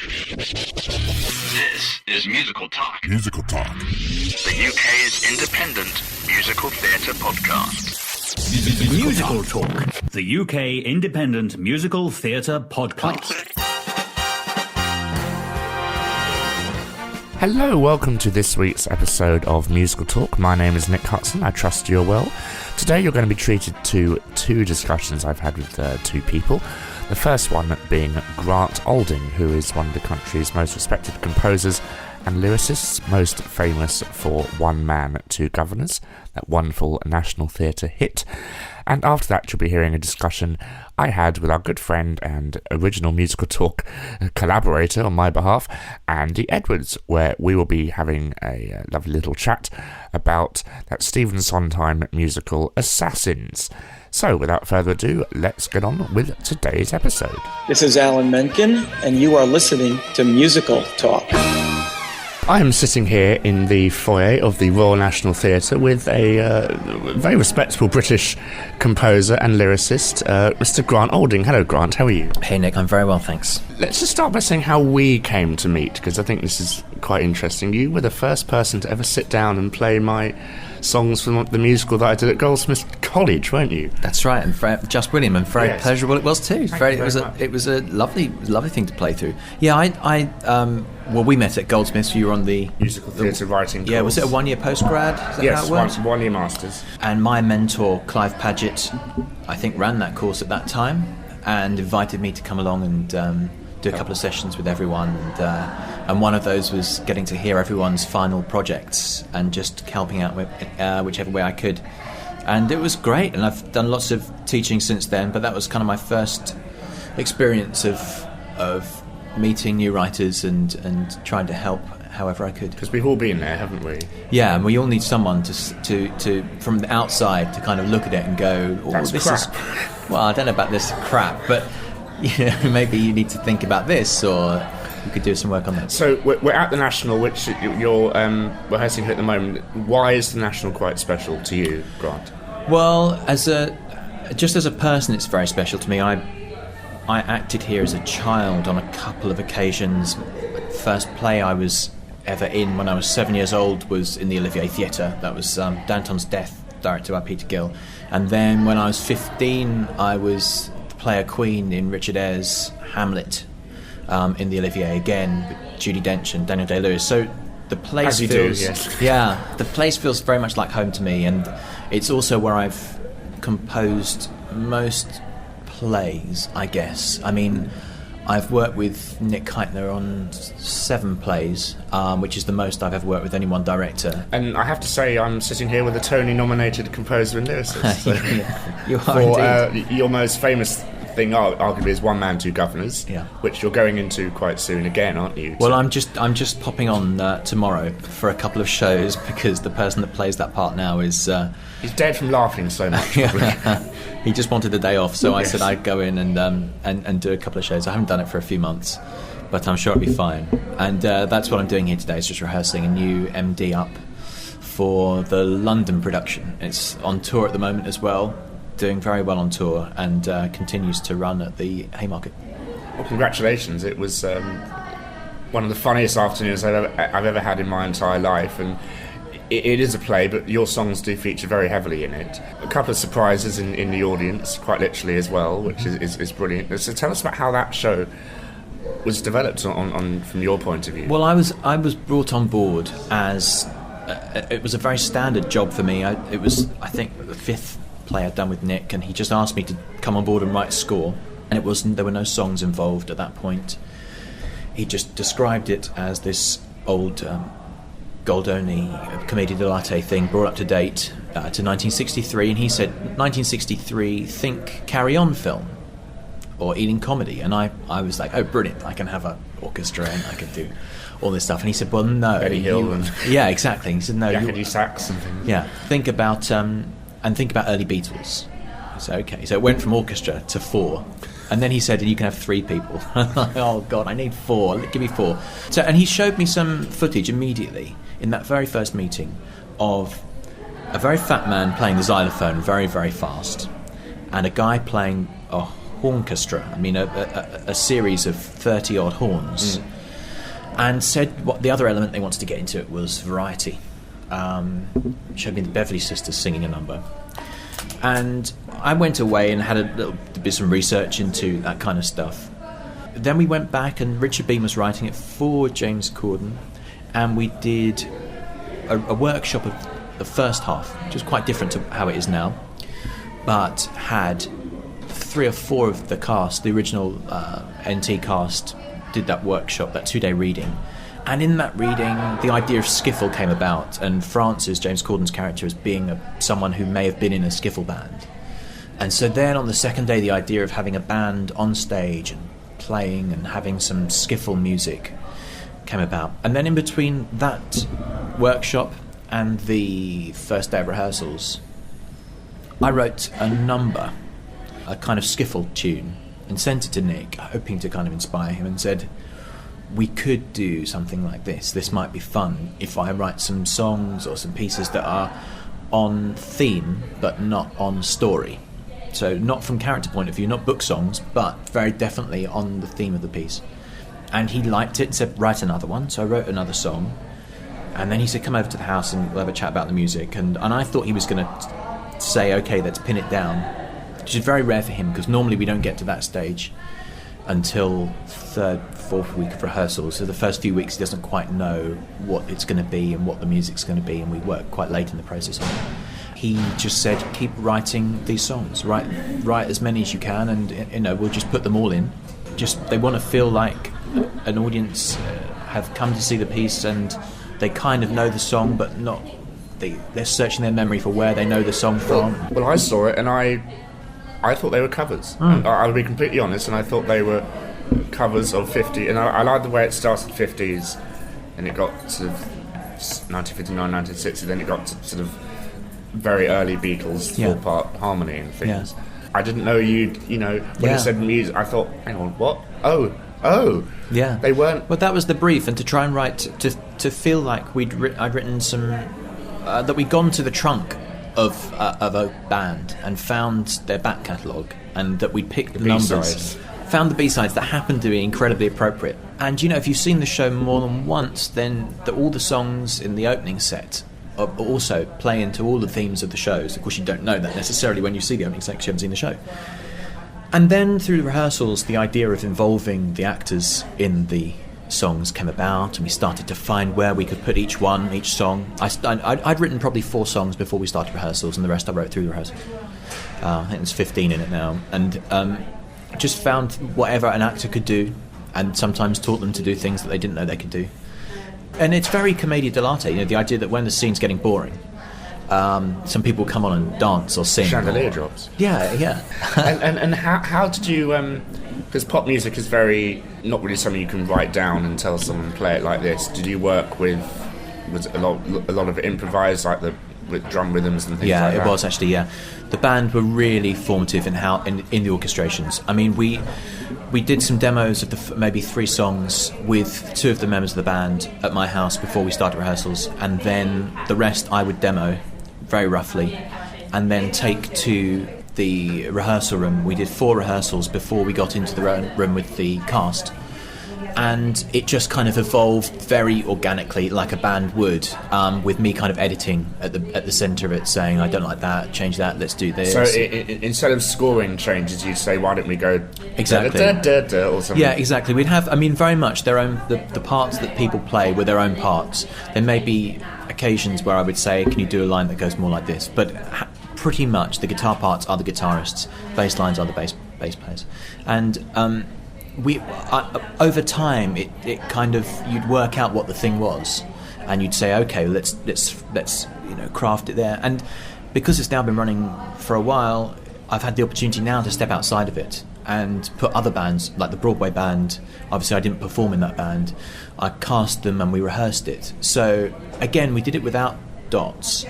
This is Musical Talk. Musical Talk. The UK's independent musical theatre podcast. Musical Talk. The UK independent musical theatre podcast. Hello, welcome to this week's episode of Musical Talk. My name is Nick Hudson. I trust you're well. Today you're going to be treated to two discussions I've had with two people. The first one being Grant Alding, who is one of the country's most respected composers and lyricists, most famous for Man Two Guvnors, that wonderful National Theatre hit. And after that, you'll be hearing a discussion I had with our good friend and original Musical Talk collaborator on my behalf, Andy Edwards, where we will be having a lovely little chat about that Stephen Sondheim musical Assassins. So, without further ado, let's get on with today's episode. This is Alan Menken, and you are listening to Musical Talk. I am sitting here in the foyer of the Royal National Theatre with a very respectable British composer and lyricist, Mr. Grant Alding. Hello, Grant. How are you? Hey, Nick. I'm very well, thanks. Let's just start by saying how we came to meet, because I think this is quite interesting. You were the first person to ever sit down and play my songs from the musical that I did at Goldsmith College, weren't you? That's right, and just brilliant, and very pleasurable it was too. It was a lovely thing to play through. Yeah, well, we met at Goldsmiths. You were on the musical theatre writing course. Yeah, was it a 1-year postgrad? Is that how it worked? one-year masters. And my mentor, Clive Paget, I think ran that course at that time, and invited me to come along and do a couple of sessions with everyone, and one of those was getting to hear everyone's final projects and just helping out with whichever way I could. And it was great, and I've done lots of teaching since then, but that was kind of my first experience of meeting new writers and trying to help however I could. Because we've all been there, haven't we? Yeah, and we all need someone to from the outside to kind of look at it and go, "Oh, that's this crap." is well, I don't know about this crap, but you know, maybe you need to think about this, or you could do some work on that." So we're at the National, which you're rehearsing at the moment. Why is the National quite special to you, Grant? Well, just as a person, it's very special to me. I acted here as a child on a couple of occasions. The first play I was ever in when I was 7 years old was in the Olivier Theatre. That was Danton's Death, directed by Peter Gill. And then when I was 15, I was the player Queen in Richard Eyre's Hamlet in the Olivier again, with Judi Dench and Daniel Day-Lewis. So the place feels... yes. Yeah, the place feels very much like home to me, and it's also where I've composed most plays, I guess. I mean, I've worked with Nick Keitner on 7 plays, which is the most I've ever worked with any one director. And I have to say, I'm sitting here with a Tony-nominated composer and lyricist. So you are indeed. Your most famous thing, arguably, is Man Two Guvnors, yeah, which you're going into quite soon again, aren't you? Well, I'm just popping on tomorrow for a couple of shows, because the person that plays that part now is... he's dead from laughing so much. He just wanted a day off, so I Yes. said I'd go in and do a couple of shows. I haven't done it for a few months, but I'm sure it'll be fine. And that's what I'm doing here today, is just rehearsing a new MD up for the London production. It's on tour at the moment as well, doing very well on tour, and continues to run at the Haymarket. Well, congratulations. It was one of the funniest afternoons I've ever had in my entire life, and it is a play, but your songs do feature very heavily in it. A couple of surprises in the audience, quite literally as well, which is brilliant. So tell us about how that show was developed on from your point of view. Well, I was brought on board as it was a very standard job for me. It was, I think, the 5th play I'd done with Nick, and he just asked me to come on board and write a score, and there were no songs involved at that point. He just described it as this old Goldoni Commedia dell'arte thing brought up to date to 1963, and he said, 1963, think Carry On film or Ealing comedy. And I was like, oh, brilliant, I can have an orchestra and I can do all this stuff. And he said, well, no. Eddie Hill. Yeah, exactly. He said, no. Yakety sax and things. Yeah, think about early Beatles. I said, okay. So it went from orchestra to 4. And then he said, you can have 3 people. I'm like, oh, God, I need 4. Give me 4. So, and he showed me some footage immediately in that very first meeting of a very fat man playing the xylophone very, very fast, and a guy playing horncastra. I mean, a series of 30-odd horns. And said what the other element they wanted to get into it was variety. Showed me the Beverly Sisters singing a number. And I went away and had a bit some research into that kind of stuff. Then we went back, and Richard Bean was writing it for James Corden, and we did a workshop of the first half, which was quite different to how it is now, but had 3 or 4 of the cast, the original NT cast, did that workshop, that 2-day reading. And in that reading, the idea of skiffle came about, and Francis, James Corden's character, as being someone who may have been in a skiffle band. And so then on the second day, the idea of having a band on stage and playing and having some skiffle music came about. And then in between that workshop and the first day of rehearsals, I wrote a number, a kind of skiffle tune, and sent it to Nick, hoping to kind of inspire him, and said, we could do something like this. This might be fun if I write some songs or some pieces that are on theme but not on story. So not from character point of view, not book songs, but very definitely on the theme of the piece. And he liked it and said, write another one. So I wrote another song. And then he said, come over to the house and we'll have a chat about the music. And I thought he was going to say, okay, let's pin it down, which is very rare for him, because normally we don't get to that stage until 3rd, 4th week of rehearsals. So the first few weeks he doesn't quite know what it's going to be and what the music's going to be, and we work quite late in the process on it. He just said, keep writing these songs, write as many as you can, and we'll just put them all in. Just they want to feel like an audience have come to see the piece and they kind of know the song, but not they're searching their memory for where they know the song from. Well, I saw it and I thought they were covers. I'll be completely honest, and I thought they were covers of 50, and I liked the way it started 50s, and it got sort of 1959, 1960, then it got to sort of very early Beatles full-part harmony and things. Yeah. I didn't know when you said music, I thought, hang on, what? Oh. Yeah. They weren't... Well, that was the brief, and to try and write, to feel like I'd written some... that we'd gone to the trunk of a band and found their back catalogue, and that we'd picked the numbers, B-sides. Found the B-sides that happened to be incredibly appropriate. And if you've seen the show more than once, then all the songs in the opening set also play into all the themes of the shows. Of course, you don't know that necessarily when you see the opening set, 'cause you haven't seen the show. And then through the rehearsals, the idea of involving the actors in the songs came about, and we started to find where we could put each song. I'd written probably 4 songs before we started rehearsals, and the rest I wrote through the rehearsals. I think there's 15 in it now, and just found whatever an actor could do, and sometimes taught them to do things that they didn't know they could do. And it's very commedia dell'arte, the idea that when the scene's getting boring, some people come on and dance or sing. Chandelier drops. Yeah. and how did you... Because pop music is very... not really something you can write down and tell someone play it like this. Did you work with... was it a lot of it improvised, like with drum rhythms and things like that? Yeah, it was actually, yeah. The band were really formative in the orchestrations. I mean, we did some demos of maybe 3 songs with 2 of the members of the band at my house before we started rehearsals, and then the rest I would demo very roughly, and then take to the rehearsal room. We did 4 rehearsals before we got into the room with the cast, and it just kind of evolved very organically, like a band would, with me kind of editing at the centre of it, saying, I don't like that, change that, let's do this. So instead of scoring changes, you'd say, why don't we go exactly or something? Yeah, exactly. We'd have, very much their own, the parts that people play were their own parts. There may be occasions where I would say, can you do a line that goes more like this? But pretty much the guitar parts are the guitarists, bass lines are the bass players. And we over time it kind of, you'd work out what the thing was, and you'd say, okay, let's craft it there. And because it's now been running for a while, I've had the opportunity now to step outside of it and put other bands, like the Broadway band. Obviously I didn't perform in that band. I cast them and we rehearsed it. So again, we did it without dots,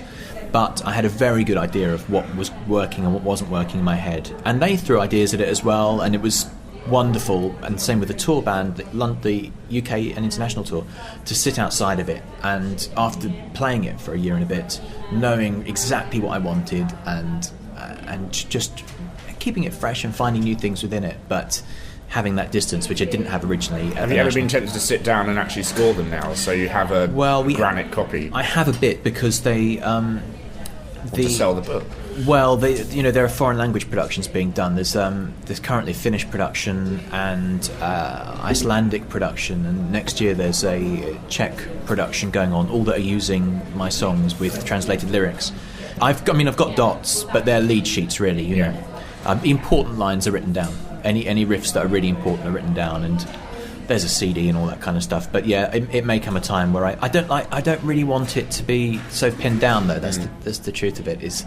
but I had a very good idea of what was working and what wasn't working in my head, and they threw ideas at it as well, and it was wonderful. And same with the tour band, the UK and international tour, to sit outside of it, and after playing it for a year and a bit, knowing exactly what I wanted, and just keeping it fresh and finding new things within it, but having that distance, which I didn't have originally. Have you ever been tempted to sit down and actually score them now, so you have a granite copy? I have a bit, because they... to sell the book. Well, there are foreign language productions being done. There's currently Finnish production and Icelandic production, and next year there's a Czech production going on, all that are using my songs with translated lyrics. I've got dots, but they're lead sheets, really, you know. The important lines are written down. Any riffs that are really important are written down, and there's a CD and all that kind of stuff. But yeah, it may come a time where I don't really want it to be so pinned down, though. That's the truth of it. Is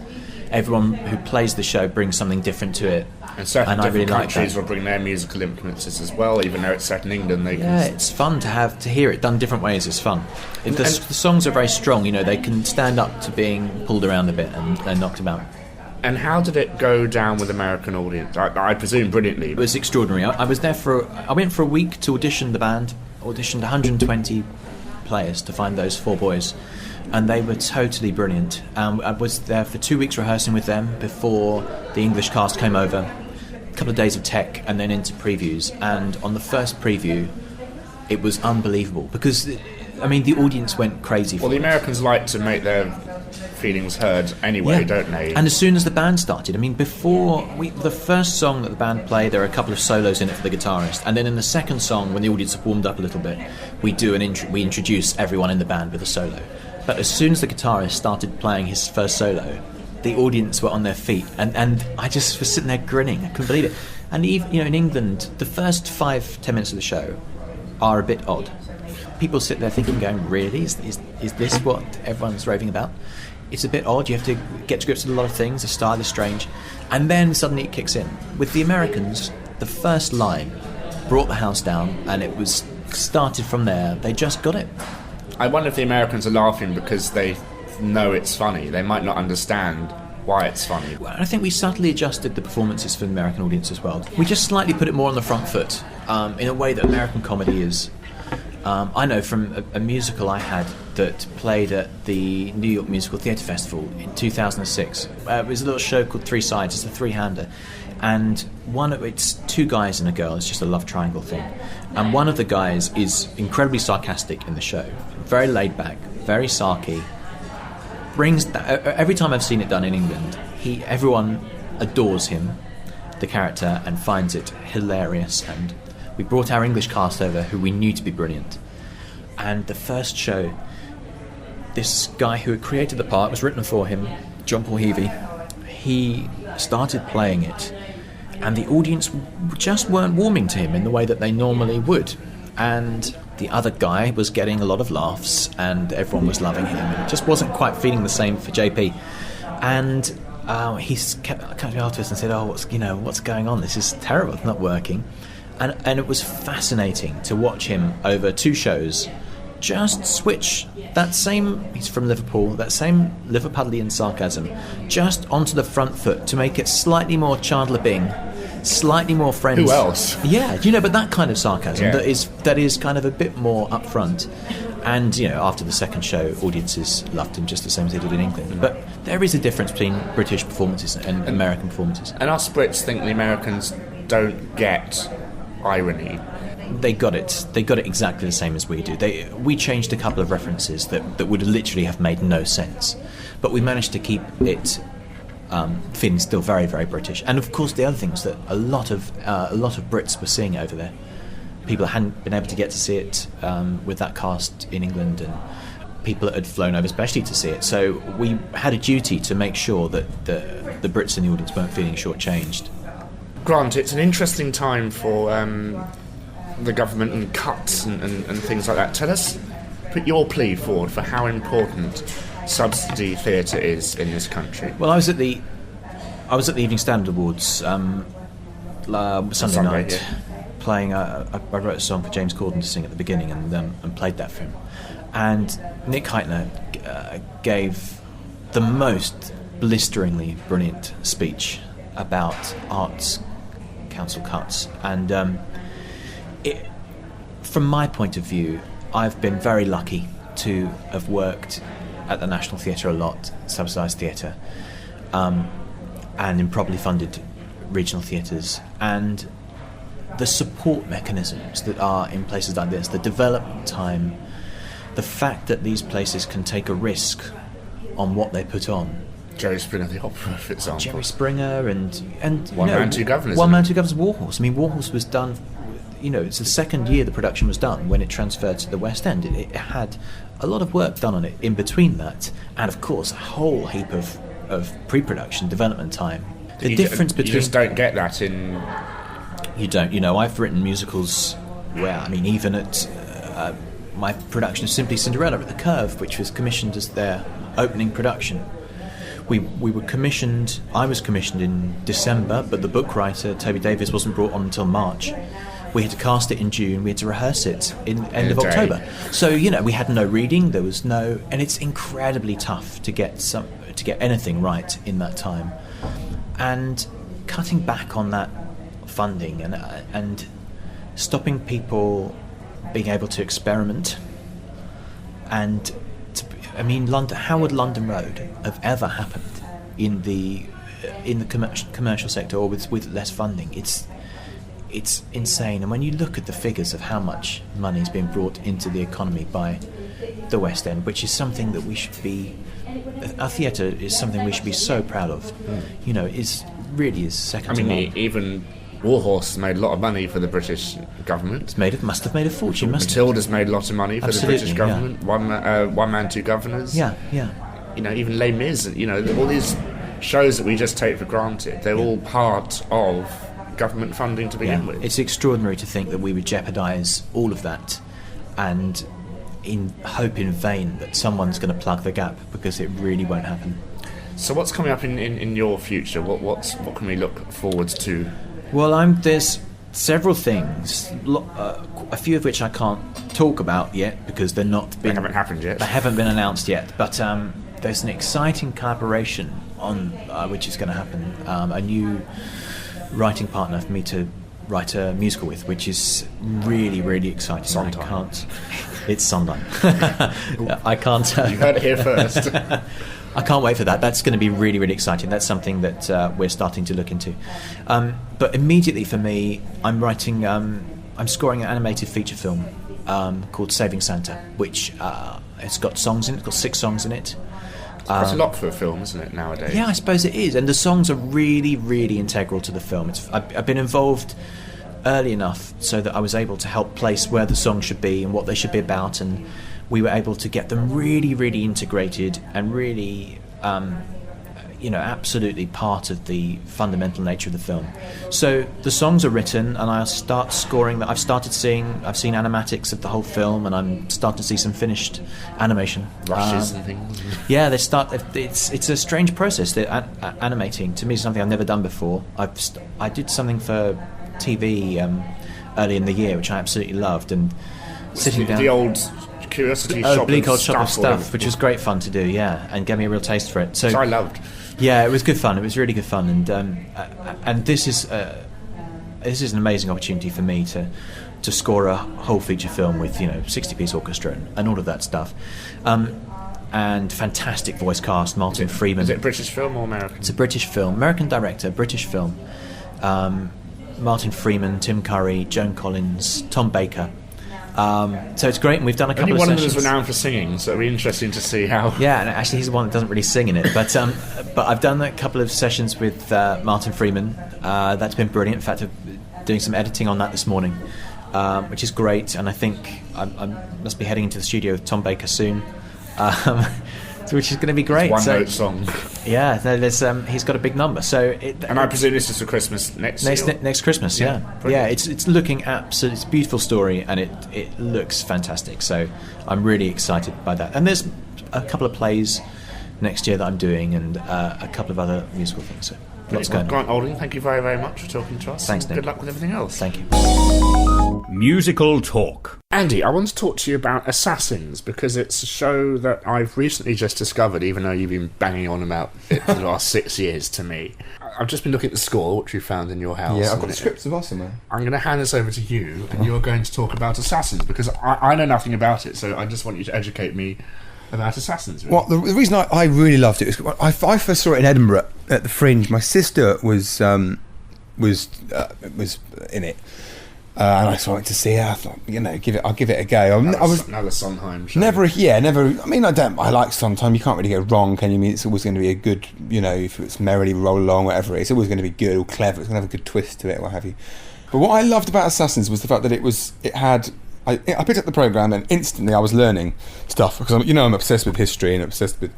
everyone who plays the show brings something different to it, and certain different really countries will bring their musical influences as well. Even though it's set in England, it's fun to hear it done different ways. It's fun. The songs are very strong. You know, they can stand up to being pulled around a bit and knocked about. And how did it go down with American audience? I presume brilliantly. It was extraordinary. I was there I went for a week to audition the band. Auditioned 120 players to find those 4 boys, and they were totally brilliant. I was there for 2 weeks rehearsing with them before the English cast came over. A couple of days of tech, and then into previews. And on the first preview, it was unbelievable, because the audience went crazy for it. The Americans like to make their feelings heard anyway, don't they? And as soon as the band started, before the first song that the band played, there are a couple of solos in it for the guitarist, and then in the second song, when the audience have warmed up a little bit, we introduce everyone in the band with a solo. But as soon as the guitarist started playing his first solo, the audience were on their feet, and I just was sitting there grinning. I couldn't believe it. And even in England, the first 5-10 minutes of the show are a bit odd. People sit there thinking, going, really? Is this what everyone's raving about? It's a bit odd. You have to get to grips with a lot of things. The style is strange. And then suddenly it kicks in. With the Americans, the first line brought the house down, and it was started from there. They just got it. I wonder if the Americans are laughing because they know it's funny. They might not understand why it's funny. Well, I think we subtly adjusted the performances for the American audience as well. We just slightly put it more on the front foot, in a way that American comedy is. I know from a musical I had that played at the New York Musical Theatre Festival in 2006. It was a little show called Three Sides. It's a 3-hander. And it's 2 guys and a girl. It's just a love triangle thing. And one of the guys is incredibly sarcastic in the show. Very laid back, very sarky. Every time I've seen it done in England, everyone adores him, the character, and finds it hilarious. And we brought our English cast over, who we knew to be brilliant. And the first show, this guy who had created the part, was written for him, John Paul Heavey. He started playing it, and the audience just weren't warming to him in the way that they normally would. And the other guy was getting a lot of laughs, and everyone was loving him. And it just wasn't quite feeling the same for JP. And he kept coming after us and said, what's going on? This is terrible. It's not working. And it was fascinating to watch him over 2 shows just switch that same, he's from Liverpool, that same Liverpudlian sarcasm just onto the front foot to make it slightly more Chandler Bing, slightly more Friends. Who else? Yeah, but that kind of sarcasm that is kind of a bit more upfront. And, after the second show, audiences loved him just the same as they did in England. But there is a difference between British performances and American performances. And us Brits think the Americans don't get irony. They got it. They got it exactly the same as we do. We changed a couple of references that would literally have made no sense, but we managed to keep it Finn still very, very British. And of course, the other thing was that a lot of Brits were seeing it over there. People hadn't been able to get to see it with that cast in England, and people that had flown over especially to see it. So we had a duty to make sure that the Brits in the audience weren't feeling shortchanged. Grant, it's an interesting time for the government and cuts and things like that. Tell us, put your plea forward for how important subsidy theatre is in this country. Well, I was at the Evening Standard Awards Sunday night, playing. I wrote a song for James Corden to sing at the beginning, and played that for him. And Nick Heitner gave the most blisteringly brilliant speech about Arts Council cuts, and from my point of view, I've been very lucky to have worked at the National Theatre a lot, subsidised theatre, and in properly funded regional theatres, and the support mechanisms that are in places like this, the development time, the fact that these places can take a risk on what they put on. Jerry Springer, the opera, for example. Jerry Springer and Man Two Guvnors. One Man Two Guvnors, Warhorse. I mean, Warhorse was done. It's the second year the production was done when it transferred to the West End. It had a lot of work done on it in between that, and of course a whole heap of pre-production development time. The difference between you just don't get that in. You don't. I've written musicals where, I mean, even at my production of Simply Cinderella at the Curve, which was commissioned as their opening production. We were commissioned. I was commissioned in December, but the book writer Toby Davies wasn't brought on until March. We had to cast it in June. We had to rehearse it in end of October. So we had no reading. There was no, and it's incredibly tough to get anything right in that time. And cutting back on that funding and stopping people being able to experiment. And London. How would London Road have ever happened in the commercial sector or with less funding? It's insane. And when you look at the figures of how much money is being brought into the economy by the West End, which is something that we should be, our theatre is something we should be so proud of. It really is second to none. Even Warhorse has made a lot of money for the British government. Must have made a fortune. Matilda's made a lot of money for the British government. Yeah. One Man Two Guvnors. Yeah. Even Les Mis. All these shows that we just take for granted. They're all part of government funding to begin with. It's extraordinary to think that we would jeopardise all of that and hope in vain that someone's going to plug the gap, because it really won't happen. So what's coming up in your future? What can we look forward to? Well, there's several things, a few of which I can't talk about yet because they haven't happened yet. They haven't been announced yet. But there's an exciting collaboration on which is going to happen. A new writing partner for me to write a musical with, which is really, really exciting. Sondheim. It's Sondheim. I can't. You heard it here first. I can't wait for that. That's going to be really, really exciting. That's something that we're starting to look into. But immediately for me, I'm scoring an animated feature film called Saving Santa, which it's got songs in it. It's got 6 songs in it. Quite a lot for a film, isn't it, nowadays? Yeah, I suppose it is. And the songs are really, really integral to the film. I've been involved early enough so that I was able to help place where the songs should be and what they should be about, and we were able to get them really, really integrated and really, absolutely part of the fundamental nature of the film. So the songs are written, and I'll start scoring that. I've seen animatics of the whole film, and I'm starting to see some finished animation. Rushes and things. Yeah, they start. It's a strange process. Animating to me is something I've never done before. I did something for TV early in the year, which I absolutely loved, and sitting down. The old Curiosity Shop. Bleak Old Shop of Stuff, which was great fun to do. Yeah, and gave me a real taste for it. So which I loved. Yeah, it was good fun. It was really good fun, and this is an amazing opportunity for me to score a whole feature film with 60-piece orchestra and all of that stuff, and fantastic voice cast. Martin Freeman. Is it a British film or American? It's a British film, American director, British film. Martin Freeman, Tim Curry, Joan Collins, Tom Baker. So it's great, and we've done a couple of sessions. Only one of them is renowned for singing, so it'll be interesting to see how. Yeah, and actually he's the one that doesn't really sing in it. But I've done a couple of sessions with Martin Freeman. That's been brilliant. In fact, I'm doing some editing on that this morning, which is great. And I think I must be heading into the studio with Tom Baker soon, which is going to be great. It's one-note song. Yeah, there's he's got a big number. So and I presume this is for Christmas next Christmas. Yeah. It's looking absolutely. It's a beautiful story, and it looks fantastic. So I'm really excited by that. And there's a couple of plays next year that I'm doing, and a couple of other musical things. So lots going on. Grant Olding, thank you very, very much for talking to us. Thanks, Nick. Good luck with everything else. Thank you. Musical Talk. Andy, I want to talk to you about Assassins, because it's a show that I've recently just discovered, even though you've been banging on about it for the last 6 years to me. I've just been looking at the score, which you found in your house. Yeah, I've got the scripts of us somewhere. I'm going to hand this over to you, and you're going to talk about Assassins, because I know nothing about it, so I just want you to educate me about Assassins. Really. Well, the reason I really loved it was I first saw it in Edinburgh at the Fringe. My sister was was in it. And I just wanted to see it. I thought, I'll give it a go. I was another Sondheim show. never. I mean, I like Sondheim. You can't really go wrong, can you? I mean, it's always going to be a good. If it's merrily roll along, whatever, it's always going to be good or clever. It's going to have a good twist to it, what have you. But what I loved about Assassins was the fact that it had. I picked up the program and instantly I was learning stuff because I'm obsessed with history and obsessed with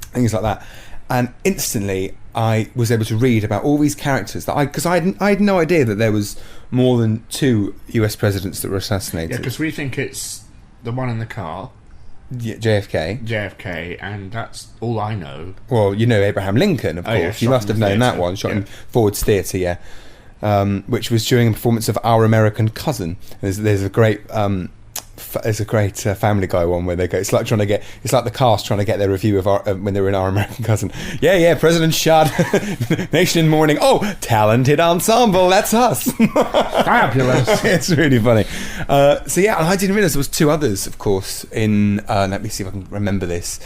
things like that. And instantly I was able to read about all these characters because I had no idea that there was more than 2 US presidents that were assassinated. Yeah, because we think it's the one in the car, JFK, and that's all I know. Well, Abraham Lincoln, of course. Yeah, You must have known that one. Shot in Ford's Theatre, yeah. Which was during a performance of Our American Cousin. There's a great Family Guy one where they go. It's like the cast trying to get their review of when they were in Our American Cousin. Yeah, President shot, Nation in Mourning. Oh, talented ensemble. That's us. Fabulous. It's really funny. And I didn't realise there was 2 others, of course. In let me see if I can remember this.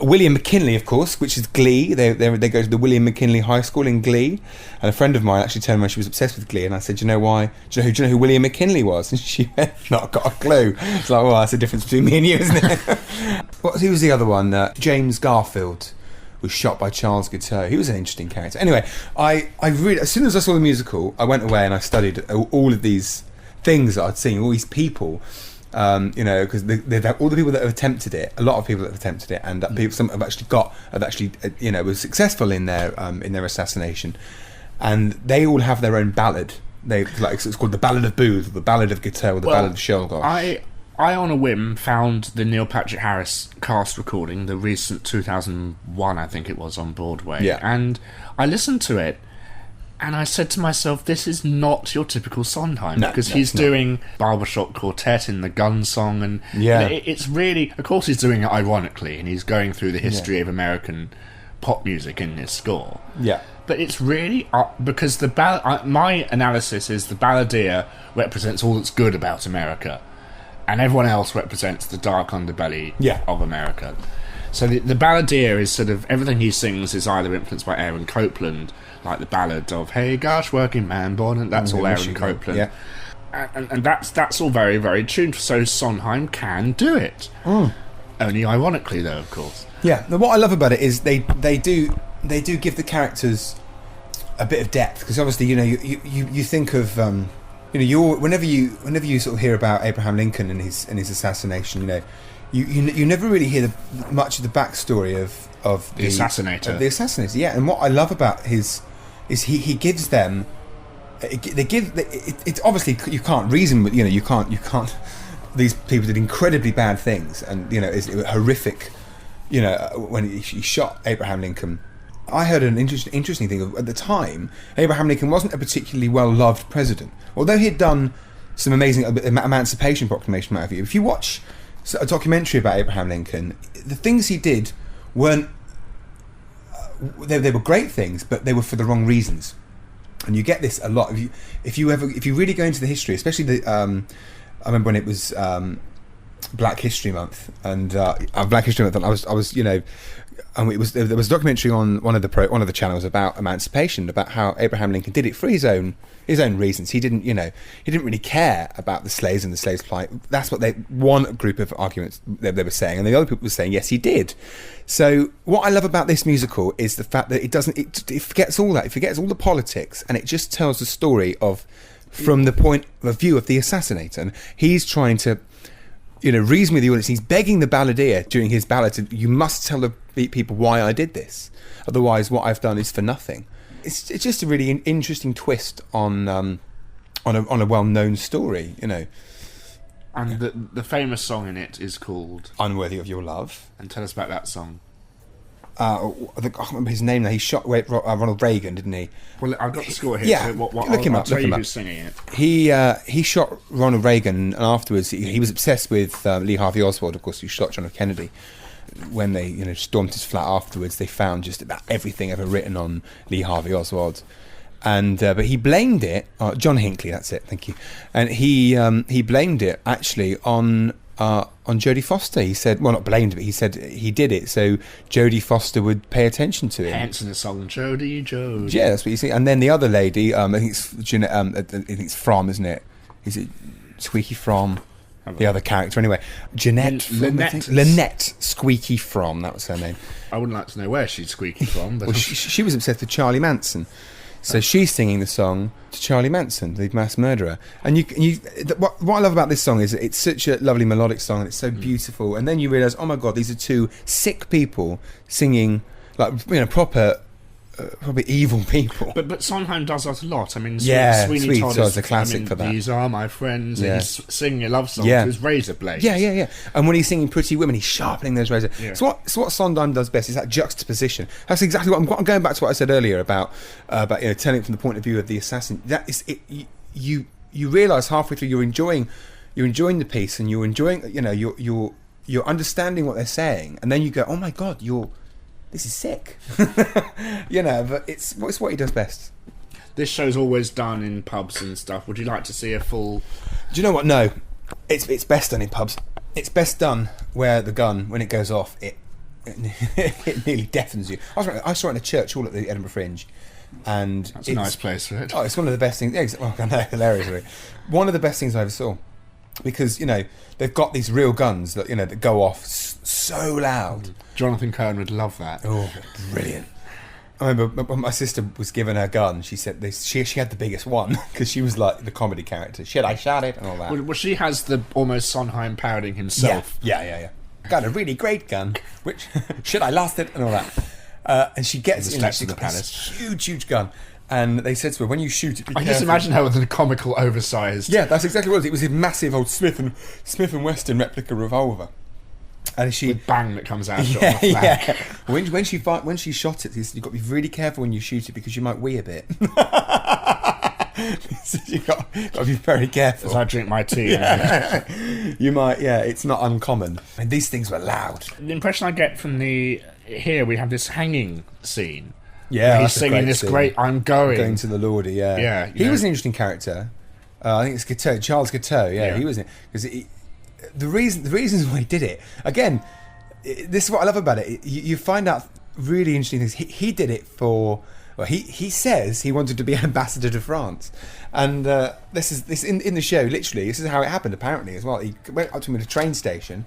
William McKinley, of course, which is Glee. They go to the William McKinley High School in Glee, and a friend of mine actually told me she was obsessed with Glee, and I said, "Do you know why? Do you know who William McKinley was?" And she had not got a clue. It's like, well, that's the difference between me and you, isn't it? Who was the other one? James Garfield was shot by Charles Guiteau. He was an interesting character. Anyway, I really, as soon as I saw the musical, I went away and I studied all of these things that I'd seen, all these people. Because all the people that have attempted it, a lot of people that have attempted it, and some have actually was successful in their assassination, and they all have their own ballad. It's called the Ballad of Booth, or the Ballad of Guiteau, or the Ballad of Sherlock. I on a whim found the Neil Patrick Harris cast recording, the recent 2001, I think it was, on Broadway, and I listened to it. And I said to myself, this is not your typical Sondheim, because he's doing Barbershop Quartet in the Gun Song, and it's really, of course he's doing it ironically, and he's going through the history of American pop music in his score. Yeah. But it's really, because my analysis is the balladeer represents all that's good about America, and everyone else represents the dark underbelly of America. So the balladeer is sort of, everything he sings is either influenced by Aaron Copland, like the ballad of "Hey Gosh, Working Man Born," and that's all Aaron Copland. Yeah. And that's all very, very tuned. So Sondheim can do it. Only ironically, though, of course. Yeah. Now, what I love about it is they do give the characters a bit of depth, because obviously you think of whenever you sort of hear about Abraham Lincoln and his assassination, you never really hear much of the backstory of the assassinator. Of the assassinator, yeah. And what I love about his is he gives them. It's obviously you can't reason with you can't. These people did incredibly bad things, and it's horrific. When he shot Abraham Lincoln. I heard an interesting thing at the time. Abraham Lincoln wasn't a particularly well loved president, although he had done some amazing Emancipation Proclamation. What have you? If you watch a documentary about Abraham Lincoln, the things he did weren't. They were great things, but they were for the wrong reasons, and you get this a lot. If you really go into the history, especially I remember when it was Black History Month, and Black History Month, and I was and there was a documentary on one of the channels about emancipation, about how Abraham Lincoln did it for his own reasons. He didn't really care about the slaves and the slaves' plight. That's what one group of arguments they were saying, and the other people were saying yes, he did. So what I love about this musical is the fact that it forgets all that. It forgets all the politics, and it just tells the story from the point of view of the assassinator. And he's trying to reason with the audience. He's begging the balladeer during his ballad you must tell the people why I did this, otherwise what I've done is for nothing. It's just a really interesting twist on a well-known story, And the famous song in it is called "Unworthy of Your Love." And tell us about that song. I can't remember his name now. He shot Ronald Reagan, didn't he? Well, I've got the score here. Yeah, so look him up. I'll tell you who's singing it. He shot Ronald Reagan, and afterwards he was obsessed with Lee Harvey Oswald, of course, who shot John F. Kennedy. When they stormed his flat afterwards, they found just about everything ever written on Lee Harvey Oswald, and but he blamed it. John Hinckley, that's it. Thank you. And he blamed it actually on on Jodie Foster. He said, well, not blamed, but he said he did it so Jodie Foster would pay attention to him. Hence in the song, Jodie. Yeah, that's what you see. And then the other lady, I think it's From, isn't it? Is it Squeaky From? The other character, anyway. Lynette Squeaky From, that was her name. I wouldn't like to know where she's squeaky from. But well, she was obsessed with Charlie Manson. So she's singing the song to Charlie Manson, the mass murderer. And what I love about this song is it's such a lovely melodic song, and it's so beautiful. And then you realise, oh my God, these are two sick people singing, like, proper evil people. But Sondheim does that a lot. I mean, Sweeney Todd is a classic for that. These are my friends. Yeah. And he's singing a love song to his razor blades. Yeah. And when he's singing Pretty Women, he's sharpening those razors. Yeah. It's what Sondheim does best, is that juxtaposition. That's exactly what I'm going back to what I said earlier about telling it from the point of view of the assassin. That is it. You realise halfway through you're enjoying the piece, and you're enjoying, you're understanding what they're saying, and then you go, oh my God, this is sick. But it's what he does best. This show's always done in pubs and stuff. Would you like to see a full... Do you know what? No. It's best done in pubs. It's best done where the gun, when it goes off, it nearly deafens you. I saw it in a church hall at the Edinburgh Fringe. And that's a nice place for it. Oh, it's one of the best things. Well, I know, hilariously. One of the best things I ever saw. Because, they've got these real guns that, that go off so loud. Jonathan Cohen would love that. Oh, brilliant. I remember when my sister was given her gun, she said she had the biggest one, because she was like the comedy character. I shot it and all that. Well, she has the almost Sondheim parodying himself. Yeah. Got a really great gun, which, I lost it and all that. And she gets Steps of the Palace. Huge gun. And they said to her, when you shoot it, be careful. I just imagine her with a comical, oversized... Yeah, that's exactly what it was. It was a massive old Smith and Wesson replica revolver. And she... With bang that comes out of the flag. Yeah. When she shot it, you've got to be really careful when you shoot it, because you might wee a bit. So you've got to be very careful. As I drink my tea. You might, it's not uncommon. And these things were loud. The impression I get from here we have this hanging scene. Yeah, he's singing this great "I'm going to the Lordy." Yeah. He was an interesting character. I think it's Guiteau, Charles Guiteau. Yeah, he was, because the reasons why he did it. Again, this is what I love about it. You find out really interesting things. He did it for. Well, he says he wanted to be ambassador to France, and this in the show. Literally, this is how it happened. Apparently, as well, he went up to him at a train station.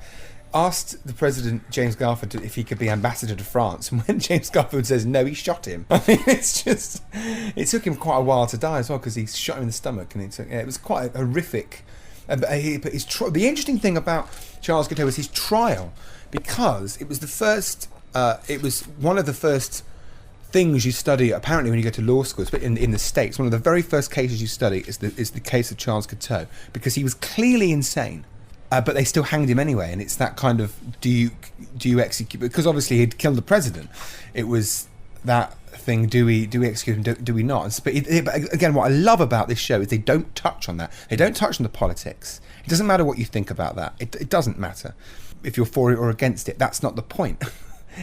Asked the president, James Garfield, if he could be ambassador to France, and when James Garfield says no, he shot him. I mean, it took him quite a while to die as well, because he shot him in the stomach, and it was quite a horrific. But the interesting thing about Charles Guiteau was his trial, because it was one of the first things you study apparently when you go to law schools, but in the States, one of the very first cases you study is the case of Charles Guiteau, because he was clearly insane. But they still hanged him anyway, and it's that kind of do you execute, because obviously he'd killed the president. It was that thing: do we execute him? Do we not? But again, what I love about this show is they don't touch on that. They don't touch on the politics. It doesn't matter what you think about that. It doesn't matter if you're for it or against it. That's not the point.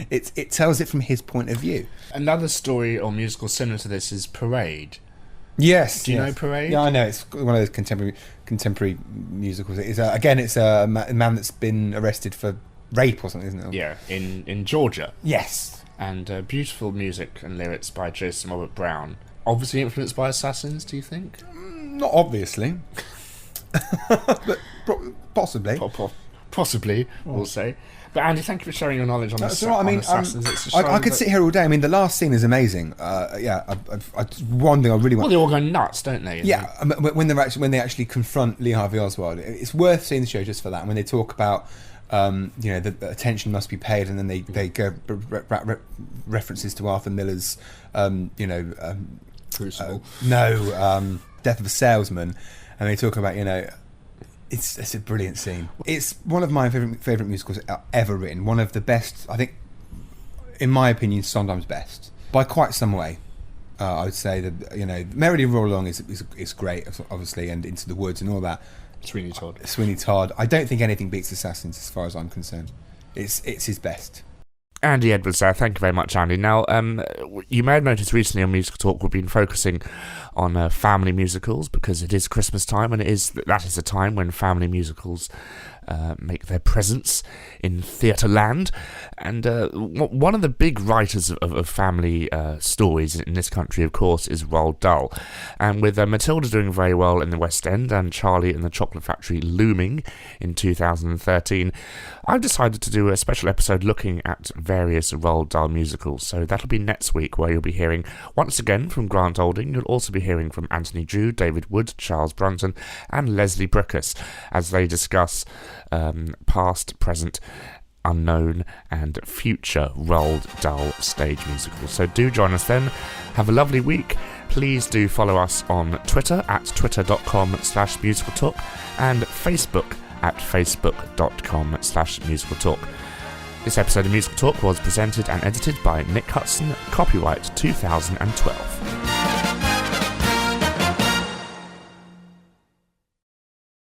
It tells it from his point of view. Another story or musical similar to this is Parade. Yes. Do you know Parade? Yeah, I know. It's one of those contemporary musicals. It's a man that's been arrested for rape or something, isn't it? Yeah, in Georgia. Yes. And beautiful music and lyrics by Jason Robert Brown. Obviously influenced by Assassins, do you think? Not obviously. But possibly. Possibly, we'll say. But Andy, thank you for sharing your knowledge on this. Assassins. I could sit here all day. I mean, the last scene is amazing. One thing I really want. Well, they all go nuts, don't they? Yeah, when they actually confront Lee Harvey Oswald, it's worth seeing the show just for that. And when they talk about, the attention must be paid, and then they go references to Arthur Miller's, Crucible. Death of a Salesman, and they talk about, It's a brilliant scene. It's one of my favourite musicals ever written. One of the best, I think, in my opinion, Sondheim's best by quite some way. I would say that Merrily Roll Along is great, obviously, and Into the Woods and all that. Sweeney Todd. I don't think anything beats Assassins as far as I'm concerned. It's his best. Andy Edwards there. Thank you very much, Andy. Now, you may have noticed recently on Musical Talk we've been focusing on family musicals, because it is Christmas time, and that is a time when family musicals make their presence in theatre land. And one of the big writers of family stories in this country, of course, is Roald Dahl. And with Matilda doing very well in the West End and Charlie and the Chocolate Factory looming in 2013, I've decided to do a special episode looking at various Roald Dahl musicals. So that'll be next week, where you'll be hearing once again from Grant Olding. You'll also be hearing from Anthony Drew, David Wood, Charles Brunton and Leslie Brookus as they discuss past, present, unknown and future Roald Dahl stage musicals. So do join us then. Have a lovely week. Please do follow us on Twitter at twitter.com/musicaltalk and Facebook at facebook.com/musicaltalk. This episode of Musical Talk was presented and edited by Nick Hudson, copyright 2012.